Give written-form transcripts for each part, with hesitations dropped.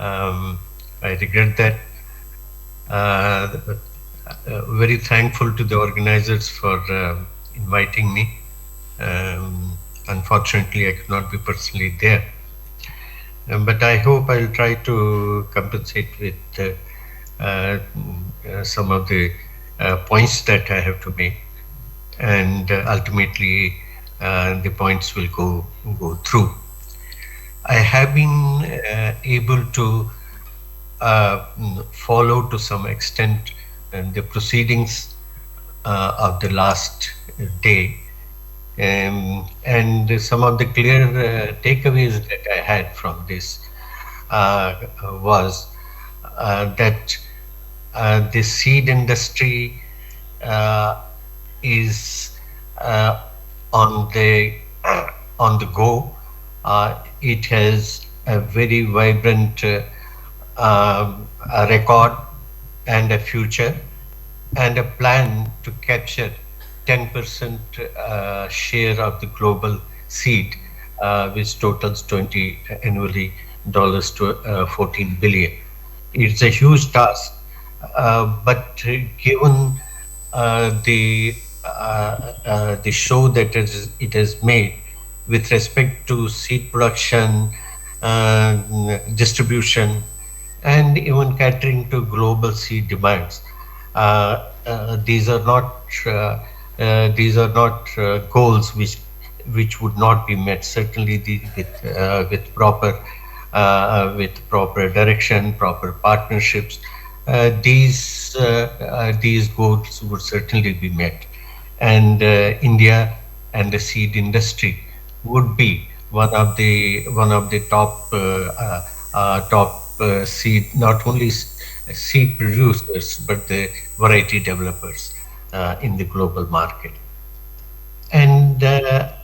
I regret that. But very thankful to the organizers for inviting me. Unfortunately, I could not be personally there. But I hope I'll try to compensate with some of the points that I have to make, and ultimately the points will go through. I have been able to follow to some extent the proceedings of the last day. And some of the clear takeaways that I had from this was that the seed industry uh, is on the on the go. It has a very vibrant a record and a future, and a plan to capture 10% share of the global seed, which totals 20 annually dollars to 14 billion. It's a huge task, but given the show that it has made with respect to seed production, distribution, and even catering to global seed demands. These are not goals which would not be met. Certainly, with proper direction, proper partnerships, these goals would certainly be met, and India and the seed industry would be one of the top seed, not only seed producers but the variety developers in the global market. And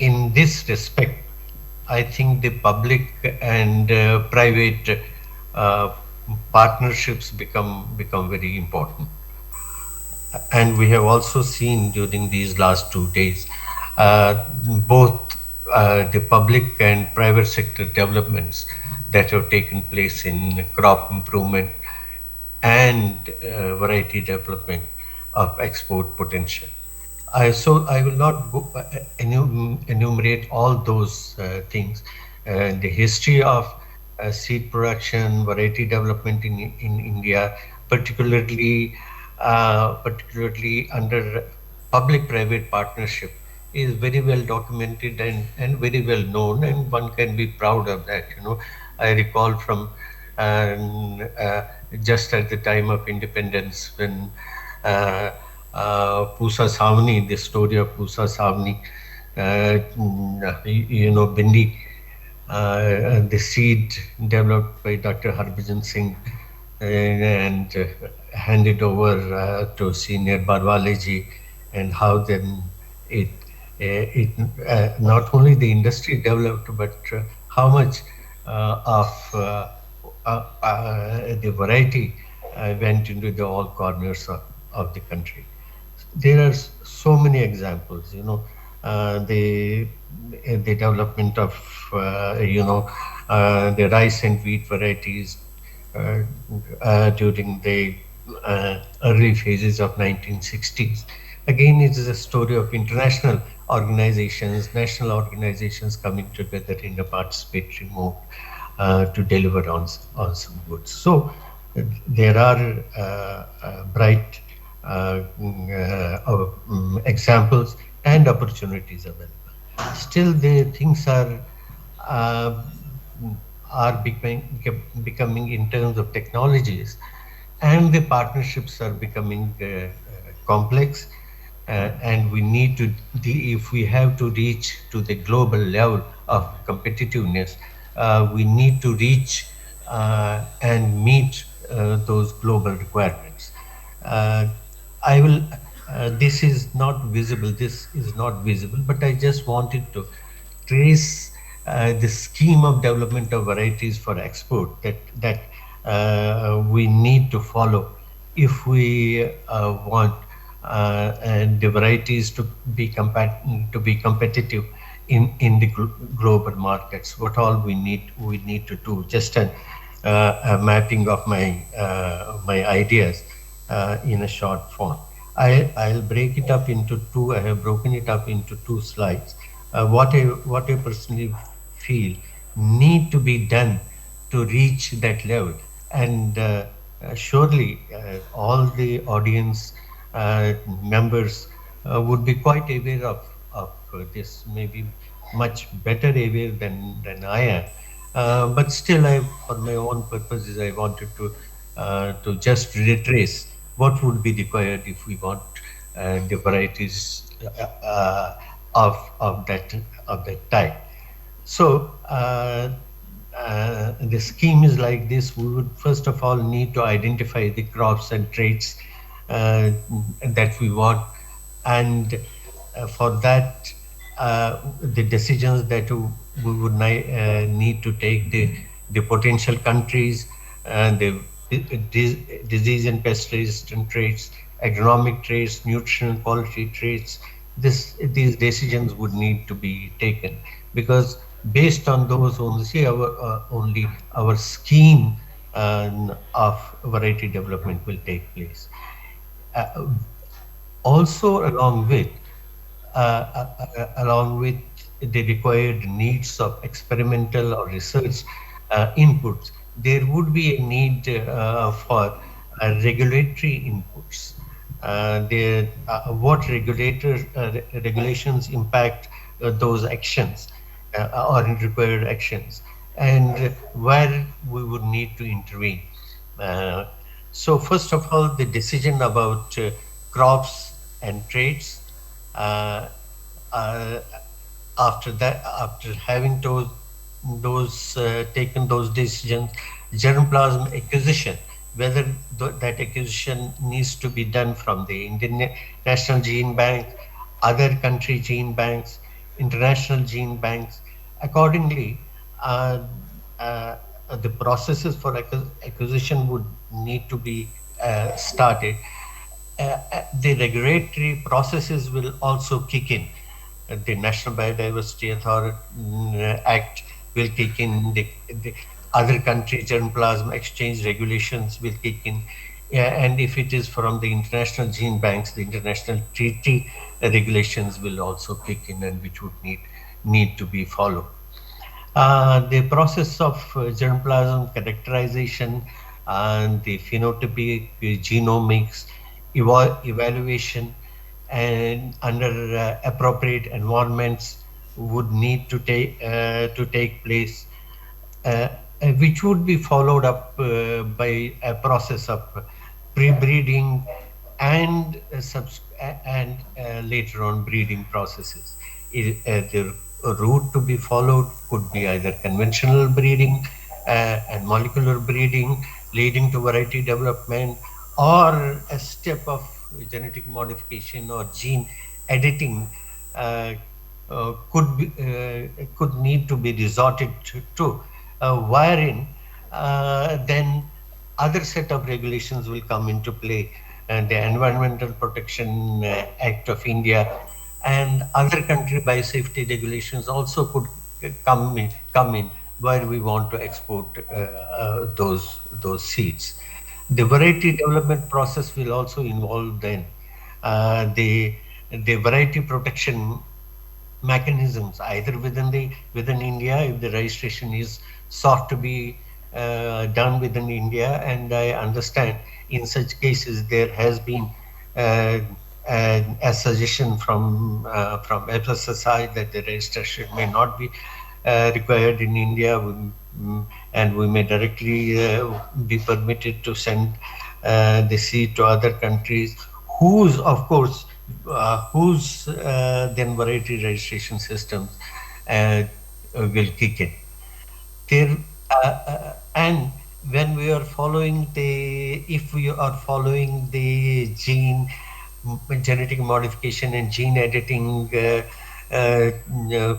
in this respect, I think the public and private uh, partnerships become very important. And we have also seen during these last 2 days both the public and private sector developments that have taken place in crop improvement and variety development of export potential. I will not enumerate all those things. The history of seed production, variety development in India, particularly under public-private partnership, is very well documented and very well known, and one can be proud of that. I recall from just at the time of independence when uh, Pusa Savni, the story of Pusa Savni, Bindi, the seed developed by Dr. Harbhajan Singh and handed over to Senior Barwaleji, and how then it not only the industry developed, but how much of the variety went into the all corners of the country. There are so many examples, the development of the rice and wheat varieties uh, during the early phases of 1960s. Again, it is a story of international organizations, national organizations coming together in a participatory mode to deliver on some goods. So there are bright examples and opportunities available. Still, the things uh, becoming in terms of technologies, and the partnerships are becoming complex, and we need to if we have to reach to the global level of competitiveness, we need to reach and meet those global requirements. uh, I will. This is not visible. This is not visible. But I just wanted to trace the scheme of development of varieties for export that we need to follow if we want and the varieties to be competitive in the global markets. What all we need to do. Just an a mapping of my ideas in a short form. I'll break it up into two. I have broken it up into two slides. What I personally feel need to be done to reach that level, and surely all the audience members would be quite aware of this, maybe much better aware than I am. But still, for my own purposes, I wanted to just retrace what would be required if we want the varieties of that type. So the scheme is like this. We would first of all need to identify the crops and traits uh, that we want, and for that, the decisions that we would need to take, the potential countries, and the disease and pest resistant traits, agronomic traits, nutritional quality traits. These decisions would need to be taken, because based on those only our scheme of variety development will take place. Uh, Also, along with the required needs of experimental or research inputs, there would be a need for regulatory inputs. What regulations impact those actions or required actions, and where we would need to intervene. Uh, so first of all, the decision about crops and traits. Uh, uh, After that, after having those taken those decisions, germplasm acquisition, whether that acquisition needs to be done from the Indian National Gene Bank, other country gene banks, international gene banks. Accordingly, uh, uh, the processes for acquisition would need to be started. The regulatory processes will also kick in. The National Biodiversity Authority Act will kick in. The other country germplasm exchange regulations will kick in. Yeah, and if it is from the international gene banks, the international treaty regulations will also kick in, and which would need to be followed. The process of germplasm characterization and the phenotypic genomics evaluation, and under appropriate environments would need to take place, uh, which would be followed up by a process of pre-breeding and later on breeding processes. The route to be followed could be either conventional breeding and molecular breeding leading to variety development, or a step of genetic modification or gene editing uh, could need to be resorted to, wherein then other set of regulations will come into play, and the Environmental Protection Act of India and other country biosafety regulations also could come in where we want to export those seeds. The variety development process will also involve then the variety protection mechanisms, either within India, if the registration is sought to be done within India. And I understand in such cases there has been uh, a suggestion from FSSI that the registration may not be required in India, and we may directly be permitted to send the seed to other countries, whose, of course, whose then variety registration systems will kick in there. And when we are following if we are following the genetic modification and gene editing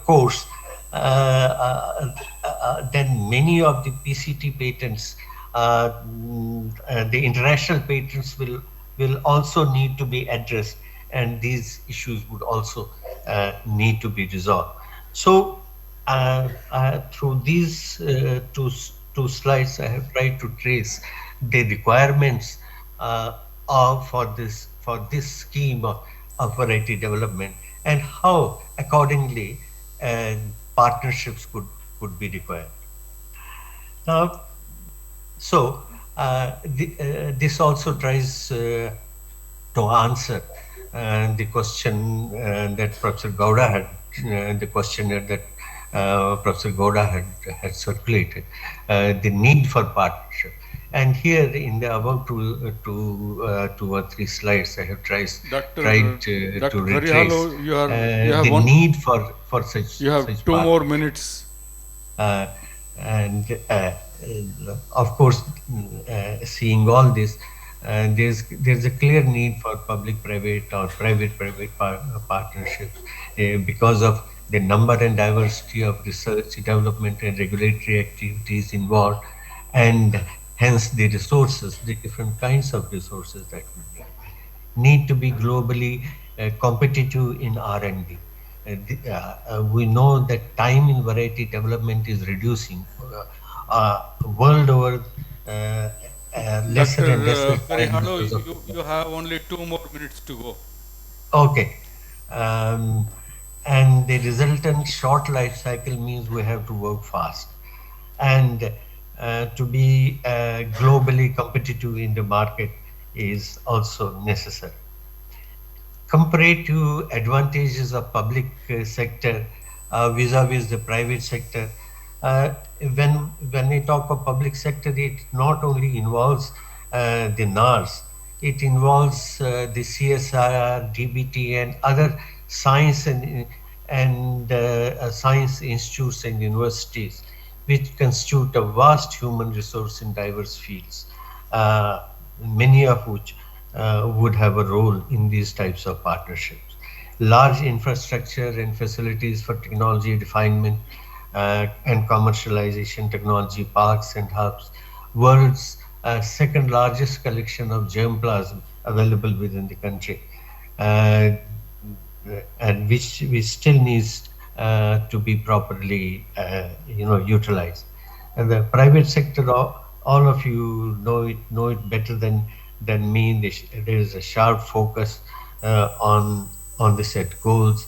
course, then many of the PCT patents, the international patents will also need to be addressed, and these issues would also need to be resolved. So through these two slides, I have tried to trace the requirements uh, for this scheme of variety development, and how accordingly uh, partnerships could be required. Now, this also tries to answer the question that Professor Gowda had, the questionnaire that Professor Gowda had circulated, the need for partnership. And here in the above two or three slides, I have tried to Dr. retrace Karihaloo, you have the one, need for such you have such 2 more partnerships. minutes. Uh, and of course, seeing all this, there's a clear need for public-private or private-private partnerships because of the number and diversity of research, development, and regulatory activities involved, and hence the resources, the different kinds of resources that we need to be globally competitive in R&D. We know that time in variety development is reducing world over. Uh, Lesser Dr. and lesser time Karihaloo, because of you have only 2 more minutes to go. okay, um, and the resultant short life cycle means we have to work fast, and to be globally competitive in the market is also necessary. Comparative advantages of public sector vis-a-vis the private sector. Uh, when when we talk of public sector, it not only involves the NARS, it involves the CSIR, DBT, and other science and science institutes and universities, which constitute a vast human resource in diverse fields, many of which would have a role in these types of partnerships. Large infrastructure and facilities for technology refinement and commercialization, technology parks and hubs, world's second largest collection of germplasm available within the country. Uh, and which still needs to be properly utilized. And the private sector, all of you know it better than me. There is a sharp focus on the set goals,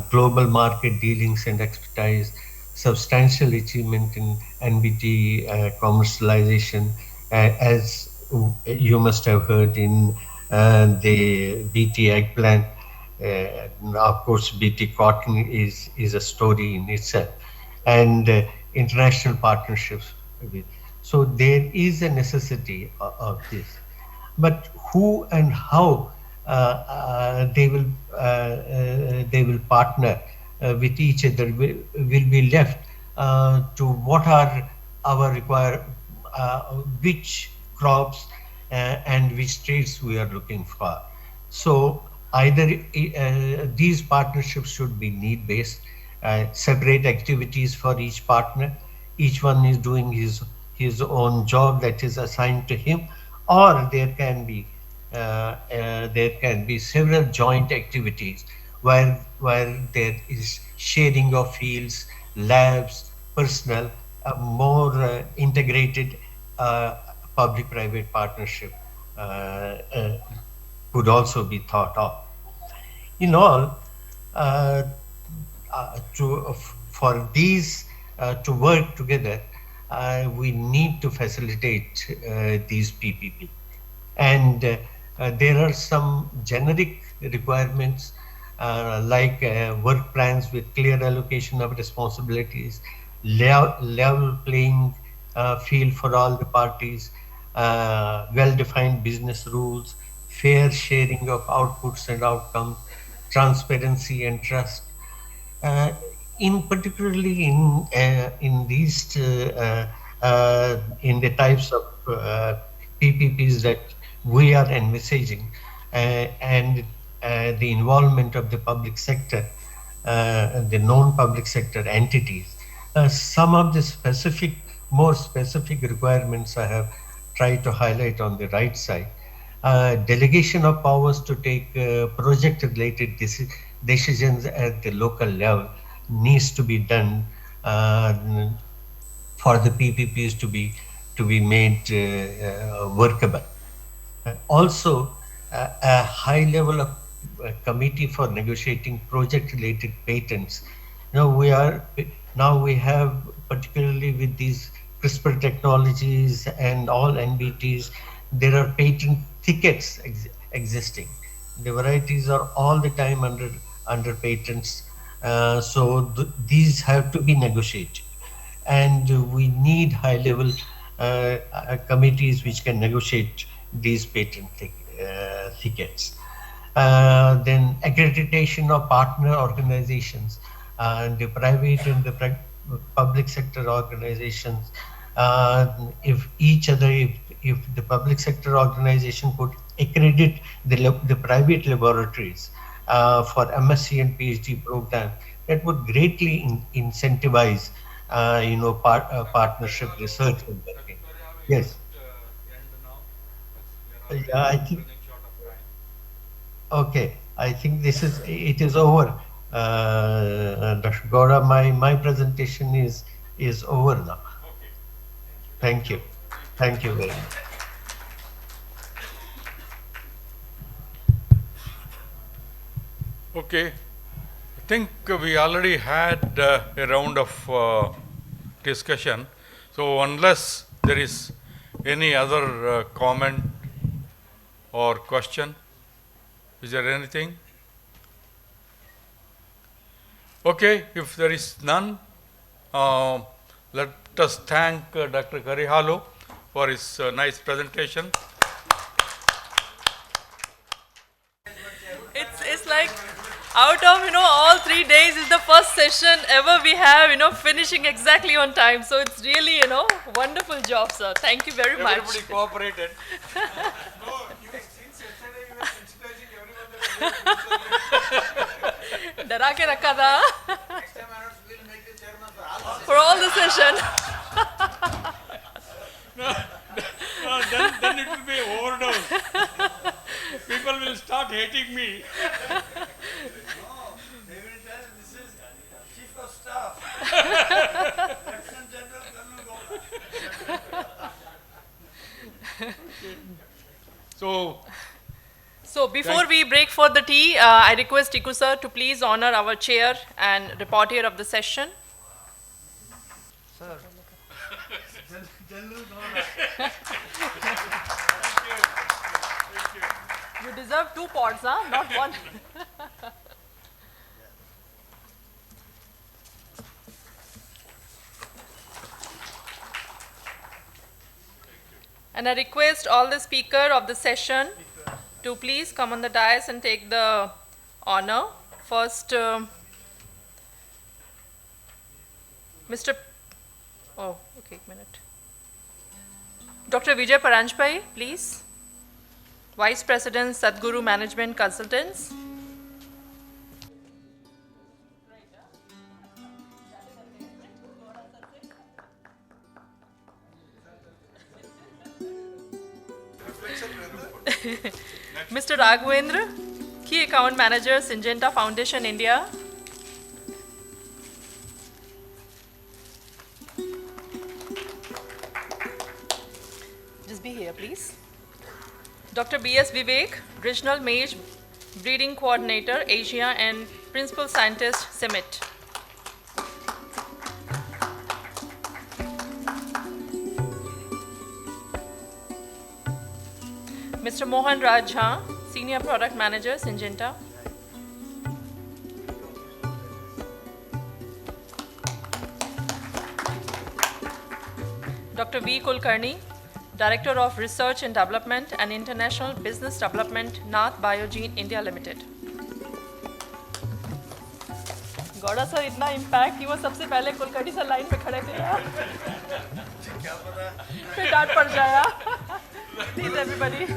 global market dealings and expertise, substantial achievement in NBT commercialization, as you must have heard in the BT eggplant. Of course, BT cotton is a story in itself, and international partnerships. So there is a necessity of this, but who and how they will partner with each other will be left to what are our require which crops and which traits we are looking for. So either these partnerships should be need based, separate activities for each partner. Each one is doing his own job that is assigned to him, or there can be several joint activities where there is sharing of fields, labs, personnel, a more integrated uh, public-private partnership uh, could also be thought of. In all, uh, for these to work together, we need to facilitate these PPP. And there are some generic requirements like work plans with clear allocation of responsibilities, level playing field for all the parties, well-defined business rules, fair sharing of outputs and outcomes, transparency and trust. uh, in particularly in these in the types of PPPs that we are envisaging, and the involvement of the public sector, the non-public sector entities. Some of the more specific requirements I have tried to highlight on the right side. Delegation of powers to take project-related decisions at the local level needs to be done uh, for the PPPs to be made workable. Also, a high level of committee for negotiating project-related patents. Now we have, particularly with these CRISPR technologies and all NBTs, there are patent thickets existing. The varieties are all the time under patents, so these have to be negotiated, and we need high level committees which can negotiate these patent thickets. Then accreditation of partner organizations and the private and the public sector organizations. If the public sector organization could accredit the private laboratories for MSc and PhD program, that would greatly incentivize, partnership research and working. Yes. Yeah, I think. Okay, I think it is over. Dr. Gaura, my presentation is over now. Thank you. Thank you very much. Okay, I think we already had a round of discussion. So unless there is any other comment or question, is there anything? Okay, if there is none, let us thank Dr. Karihaloo for his nice presentation. It's like out of all 3 days is the first session ever we have finishing exactly on time. So it's really wonderful job, sir. Thank you very much. Everybody cooperated. डरा के रखा था for all the session. Then it will be overdose. People will start hating me. They will tell this is chief of staff. Lieutenant General Colonel Gopal. So before we break for the tea, I request Tiku sir to please honor our chair and reporter of the session. Sir. General Gopal. You deserve 2 pots, huh? Not one. And I request all the speaker of the session to please come on the dais and take the honor. First, Mr. Oh, okay, a minute. Dr. Vijay Paranjpai, please. Vice President, Sadhguru Management Consultants. Mr. Raghavendra, Key Account Manager, Syngenta Foundation, India. Just be here, please. Dr. B.S. Vivek, Regional Maize Breeding Coordinator, Asia and Principal Scientist, CIMIT. Mr. Mohan Raj Jha, Senior Product Manager, Syngenta. Dr. V. Kulkarni, Director of Research and Development and International Business Development, Nath Biogene India Limited. Gowda sir इतना impact कि वो सबसे पहले Kulkarni sir line पे खड़े थे फिर डांट पड़ जाएगा. Please everybody.